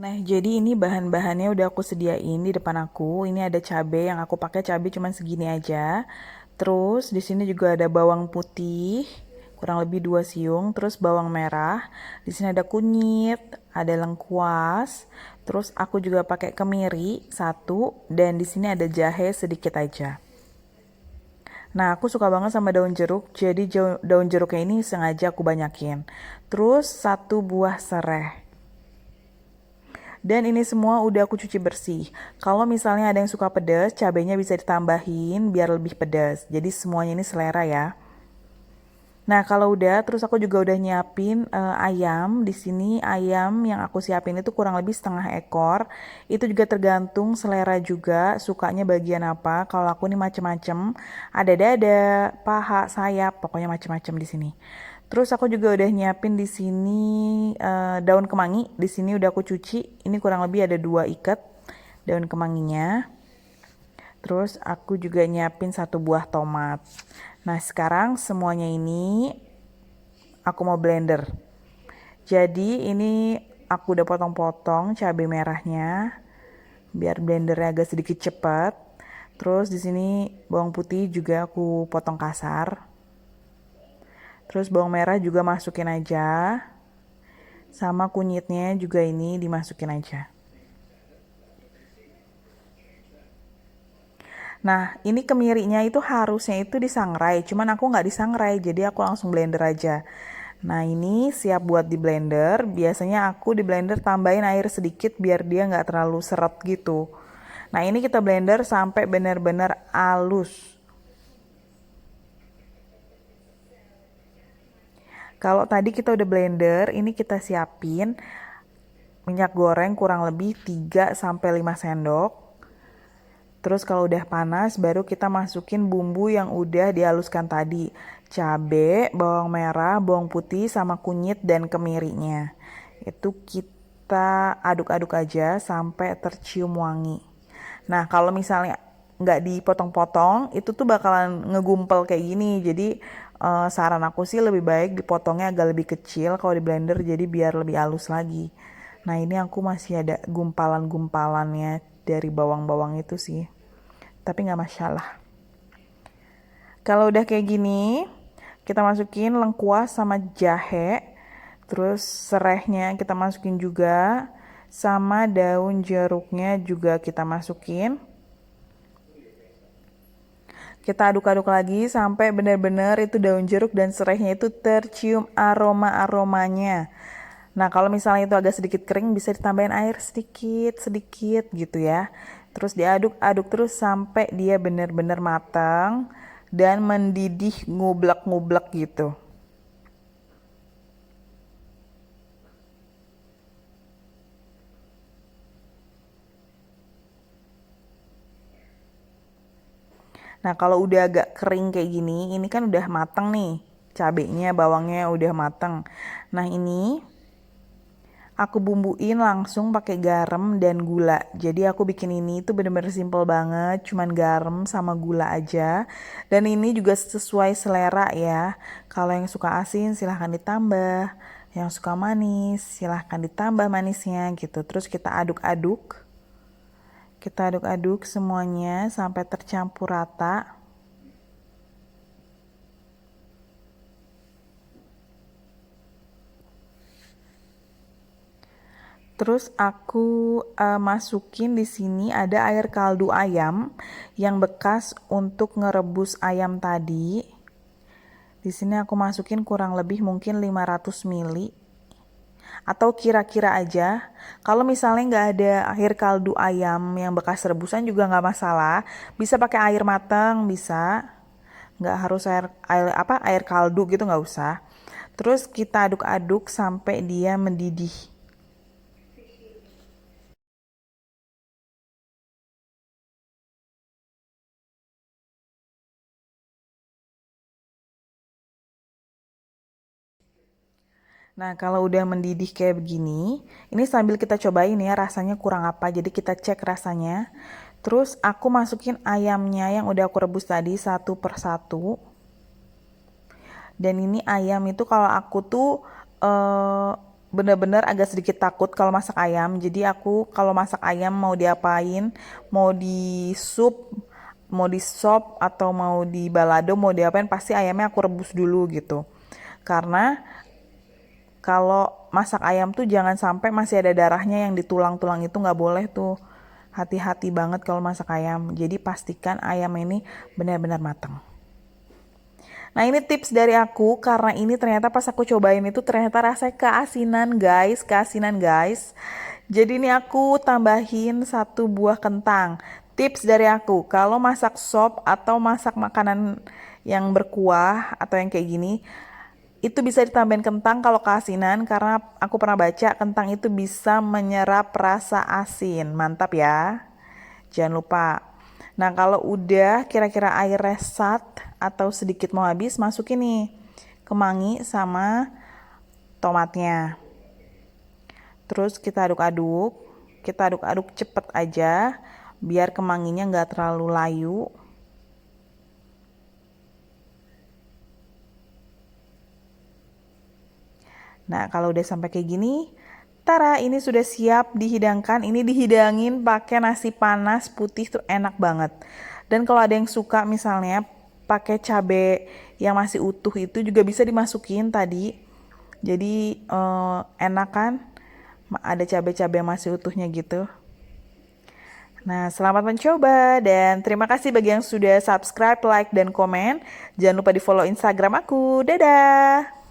Nah, jadi ini bahan-bahannya udah aku sediain di depan aku. Ini ada cabai yang aku pakai cabai cuman segini aja. Terus di sini juga ada bawang putih, kurang lebih 2 siung, terus bawang merah. Di sini ada kunyit, ada lengkuas. Terus aku juga pakai kemiri satu dan di sini ada jahe sedikit aja. Nah, aku suka banget sama daun jeruk, jadi daun jeruknya ini sengaja aku banyakin. Terus satu buah serai. Dan ini semua udah aku cuci bersih. Kalau misalnya ada yang suka pedas, cabenya bisa ditambahin biar lebih pedas. Jadi semuanya ini selera ya. Nah, kalau udah, terus aku juga udah nyiapin ayam. Di sini ayam yang aku siapin itu kurang lebih setengah ekor. Itu juga tergantung selera juga, sukanya bagian apa. Kalau aku nih macem-macem, ada dada, paha, sayap, pokoknya macem-macem di sini. Terus aku juga udah nyiapin di sini daun kemangi. Di sini udah aku cuci. Ini kurang lebih ada 2 ikat daun kemanginya. Terus aku juga nyiapin satu buah tomat. Nah, sekarang semuanya ini aku mau blender. Jadi ini aku udah potong-potong cabai merahnya biar blendernya agak sedikit cepat. Terus di sini bawang putih juga aku potong kasar. Terus bawang merah juga masukin aja. Sama kunyitnya juga ini dimasukin aja. Nah, ini kemirinya itu harusnya itu disangrai, cuman aku nggak disangrai, jadi aku langsung blender aja. Nah, ini siap buat di blender. Biasanya aku di blender tambahin air sedikit biar dia nggak terlalu seret gitu. Nah, ini kita blender sampai benar-benar halus. Kalau tadi kita udah blender, ini kita siapin minyak goreng kurang lebih 3 sampai 5 sendok. Terus kalau udah panas baru kita masukin bumbu yang udah dihaluskan tadi. Cabe, bawang merah, bawang putih, sama kunyit dan kemirinya. Itu kita aduk-aduk aja sampai tercium wangi. Nah, kalau misalnya nggak dipotong-potong, itu tuh bakalan ngegumpel kayak gini. Jadi saran aku sih lebih baik dipotongnya agak lebih kecil kalau di blender jadi biar lebih halus lagi. Nah, ini aku masih ada gumpalan-gumpalannya dari bawang-bawang itu sih. Tapi nggak masalah. Kalau udah kayak gini, kita masukin lengkuas sama jahe. Terus serehnya kita masukin juga. Sama daun jeruknya juga kita masukin. Kita aduk-aduk lagi sampai benar-benar itu daun jeruk dan serehnya itu tercium aroma-aromanya. Nah, kalau misalnya itu agak sedikit kering bisa ditambahin air sedikit-sedikit gitu ya. Terus diaduk-aduk terus sampai dia benar-benar matang dan mendidih ngublek-ngublek gitu. Nah, kalau udah agak kering kayak gini, ini kan udah matang nih. Cabenya, bawangnya udah matang. Nah, ini aku bumbuin langsung pakai garam dan gula. Jadi aku bikin ini tuh bener-bener simple banget, cuman garam sama gula aja. Dan ini juga sesuai selera ya. Kalau yang suka asin silahkan ditambah, yang suka manis silahkan ditambah manisnya gitu. Terus kita aduk-aduk. Kita aduk-aduk semuanya sampai tercampur rata. Terus aku masukin di sini ada air kaldu ayam yang bekas untuk ngerebus ayam tadi. Di sini aku masukin kurang lebih mungkin 500 ml atau kira-kira aja. Kalau misalnya nggak ada air kaldu ayam yang bekas rebusan juga nggak masalah. Bisa pakai air matang, bisa. Nggak harus air kaldu gitu nggak usah. Terus kita aduk-aduk sampai dia mendidih. Nah, kalau udah mendidih kayak begini, ini sambil kita cobain ya rasanya kurang apa. Jadi kita cek rasanya. Terus aku masukin ayamnya yang udah aku rebus tadi satu per satu. Dan ini ayam itu kalau aku tuh bener-bener agak sedikit takut kalau masak ayam. Jadi aku kalau masak ayam mau diapain, mau di sup, mau di sop atau mau di balado, mau diapain pasti ayamnya aku rebus dulu gitu. Karena kalau masak ayam tuh jangan sampai masih ada darahnya yang di tulang-tulang itu nggak boleh tuh. Hati-hati banget kalau masak ayam. Jadi pastikan ayam ini benar-benar matang. Nah ini tips dari aku karena ini ternyata pas aku cobain itu ternyata rasanya keasinan guys. Jadi ini aku tambahin 1 buah kentang. Tips dari aku, kalau masak sop atau masak makanan yang berkuah atau yang kayak gini, itu bisa ditambahin kentang kalau keasinan karena aku pernah baca kentang itu bisa menyerap rasa asin. Mantap ya. Jangan lupa. Nah, kalau udah kira-kira air resat atau sedikit mau habis, masukin nih kemangi sama tomatnya. Terus kita aduk-aduk. Kita aduk-aduk cepet aja biar kemanginya nggak terlalu layu. Nah, kalau udah sampai kayak gini, tara, ini sudah siap dihidangkan. Ini dihidangin pakai nasi panas putih tuh enak banget. Dan kalau ada yang suka misalnya pakai cabe yang masih utuh itu juga bisa dimasukin tadi. Jadi enak kan? Ada cabe-cabe yang masih utuhnya gitu. Nah, selamat mencoba dan terima kasih bagi yang sudah subscribe, like, dan komen. Jangan lupa di follow Instagram aku. Dadah!